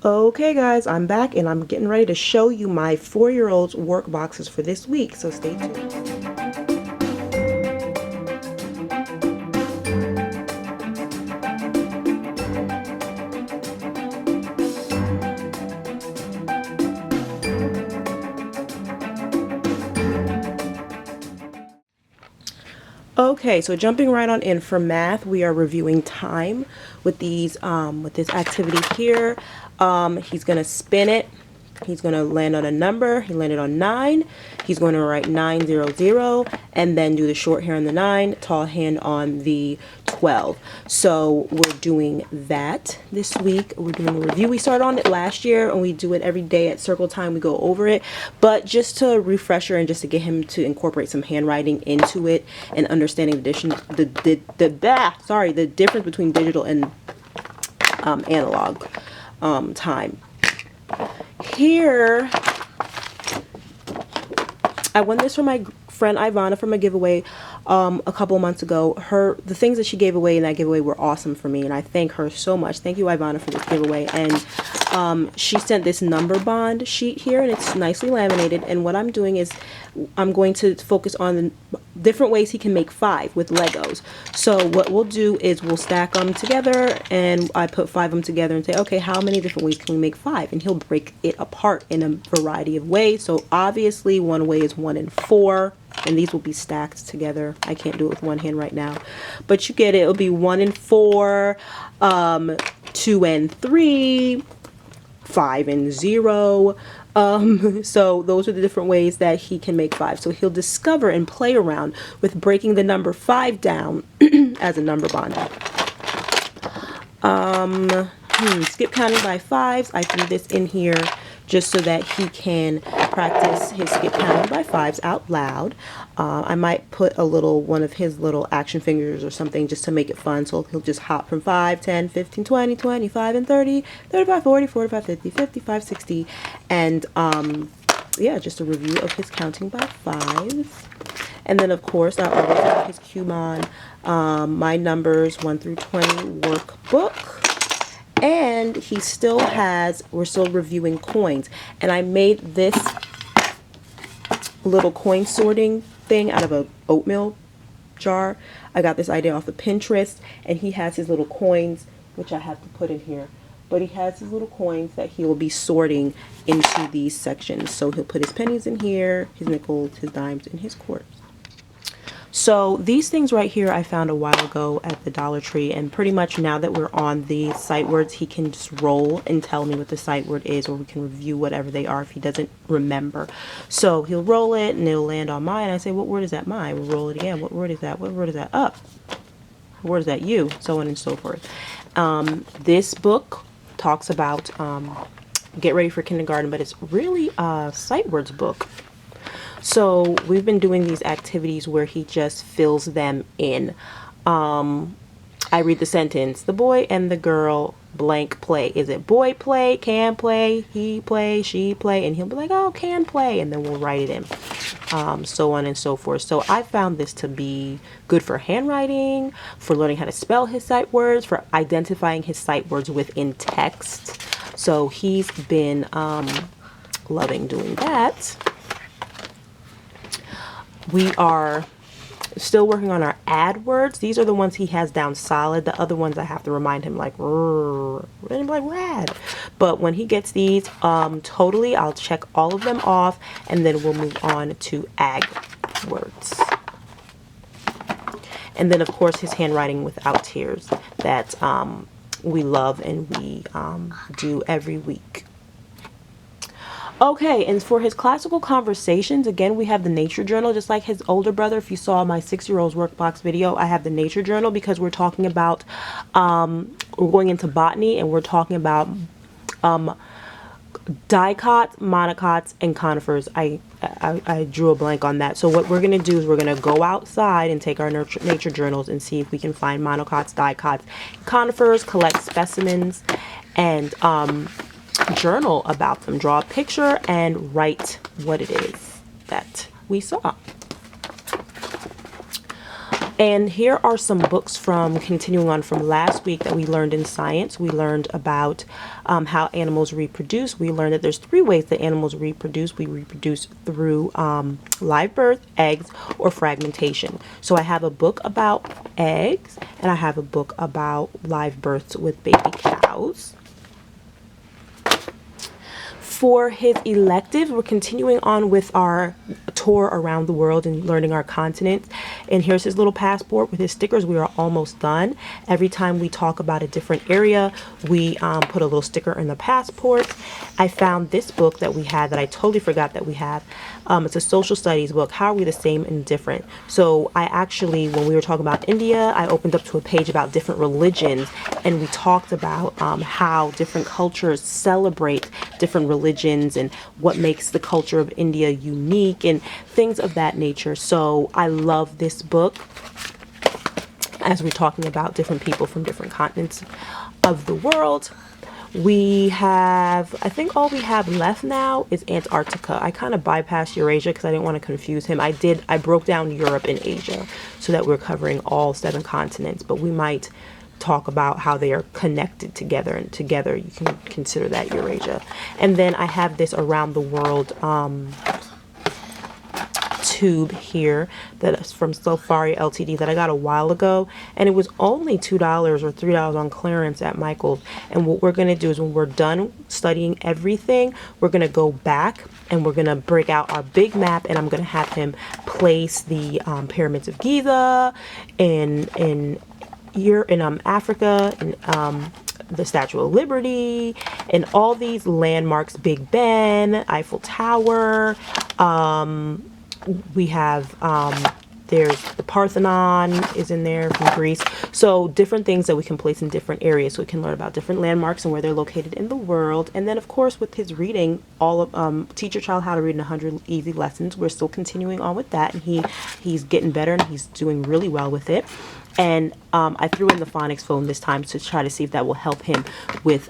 Okay guys, I'm back and I'm getting ready to show you my 4-year-old's work boxes for this week, so stay tuned. Okay, so jumping right on in for math, we are reviewing time with these with this activity here. He's gonna spin it. He's gonna land on a number. He landed on 9. He's going to write 900 and then do the short hair on the 9, tall hand on the 12. So we're doing that this week. We're doing a review. We started on it last year and we do it every day at circle time. We go over it, but just to refresher and just to get him to incorporate some handwriting into it and understanding the difference between digital and analog time. Here, I won this from my friend Ivana from a giveaway a couple of months ago. The things that she gave away in that giveaway were awesome for me, and I thank her so much. Thank you, Ivana, for this giveaway. And she sent this number bond sheet here, and it's nicely laminated. And what I'm doing is I'm going to focus on the different ways he can make 5 with Legos. So what we'll do is we'll stack them together, and I put 5 of them together and say, okay, how many different ways can we make 5? And he'll break it apart in a variety of ways. So obviously one way is 1 and 4. And these will be stacked together. I can't do it with one hand right now, but you get it. It'll be 1 and 4, 2 and 3, 5 and 0. So those are the different ways that he can make 5. So he'll discover and play around with breaking the number 5 down as a number bond. Skip counting by 5s. I threw this in here just so that he can practice his skip counting by 5s out loud. I might put one of his little action fingers or something just to make it fun. So he'll just hop from 5, 10, 15, 20, 25, and 30, 35, 40, 45, 50, 55, 60. And yeah, just a review of his counting by 5s. And then, of course, I always have his Cumon, my numbers 1 through 20 workbook. And he still we're still reviewing coins. And I made this little coin sorting thing out of an oatmeal jar. I got this idea off of Pinterest. And he has his little coins, which I have to put in here. But he has his little coins that he will be sorting into these sections. So he'll put his pennies in here, his nickels, his dimes, and his quarters. So these things right here I found a while ago at the Dollar Tree, and pretty much now that we're on the sight words, he can just roll and tell me what the sight word is, or we can review whatever they are if he doesn't remember. So he'll roll it and it'll land on mine. I say, what word is that? Mine. We'll roll it again. What word is that? What word is that? Up. What word is that? You. So on and so forth. This book talks about get ready for kindergarten, but it's really a sight words book. So we've been doing these activities where he just fills them in. I read the sentence, the boy and the girl blank play. Is it boy play, can play, he play, she play? And he'll be like, oh, can play. And then we'll write it in. So on and so forth. So I found this to be good for handwriting, for learning how to spell his sight words, for identifying his sight words within text. So he's been loving doing that. We are still working on our add words. These are the ones he has down solid. The other ones I have to remind him like rad. But when he gets these totally, I'll check all of them off, and then we'll move on to ag words. And then of course his handwriting without tears that we love and we do every week. Okay, and for his classical conversations, again, we have the nature journal, just like his older brother. If you saw my 6-year-old's workbox video, I have the nature journal because we're talking about, we're going into botany, and we're talking about dicots, monocots, and conifers. I drew a blank on that. So what we're going to do is we're going to go outside and take our nature journals and see if we can find monocots, dicots, conifers, collect specimens, and journal about them. Draw a picture and write what it is that we saw. And here are some books from continuing on from last week that we learned in science. We learned about how animals reproduce. We learned that there's 3 ways that animals reproduce. We reproduce through live birth, eggs, or fragmentation. So I have a book about eggs and I have a book about live births with baby cows. For his electives, we're continuing on with our tour around the world and learning our continents. And here's his little passport with his stickers. We are almost done. Every time we talk about a different area, we put a little sticker in the passport. I found this book that we had that I totally forgot that we have. It's a social studies book. How are we the same and different? So I actually, when we were talking about India, I opened up to a page about different religions, and we talked about how different cultures celebrate different religions and what makes the culture of India unique and things of that nature. So I love this book as we're talking about different people from different continents of the world. We have, I think all we have left now is Antarctica. I kind of bypassed Eurasia because I didn't want to confuse him. I broke down Europe and Asia so that we're covering all 7 continents, but we might talk about how they are connected together, and together you can consider that Eurasia. And then I have this around the world tube here that is from Safari Ltd that I got a while ago, and it was only $2 or $3 on clearance at Michael's. And what we're going to do is when we're done studying everything, we're going to go back and we're going to break out our big map, and I'm going to have him place the pyramids of Giza in Africa, and the Statue of Liberty, and all these landmarks, Big Ben, Eiffel Tower. We have there's the Parthenon is in there from Greece. So different things that we can place in different areas, so we can learn about different landmarks and where they're located in the world. And then of course with his reading, all of Teach Your Child How to Read in 100 Easy Lessons, we're still continuing on with that, and he's getting better and he's doing really well with it. And I threw in the phonics phone this time to try to see if that will help him with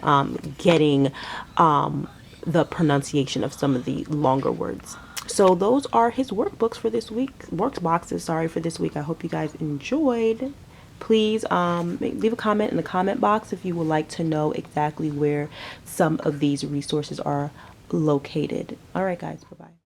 getting the pronunciation of some of the longer words. So those are his workbooks for this week, workboxes, sorry, for this week. I hope you guys enjoyed. Please leave a comment in the comment box if you would like to know exactly where some of these resources are located. All right, guys, bye-bye.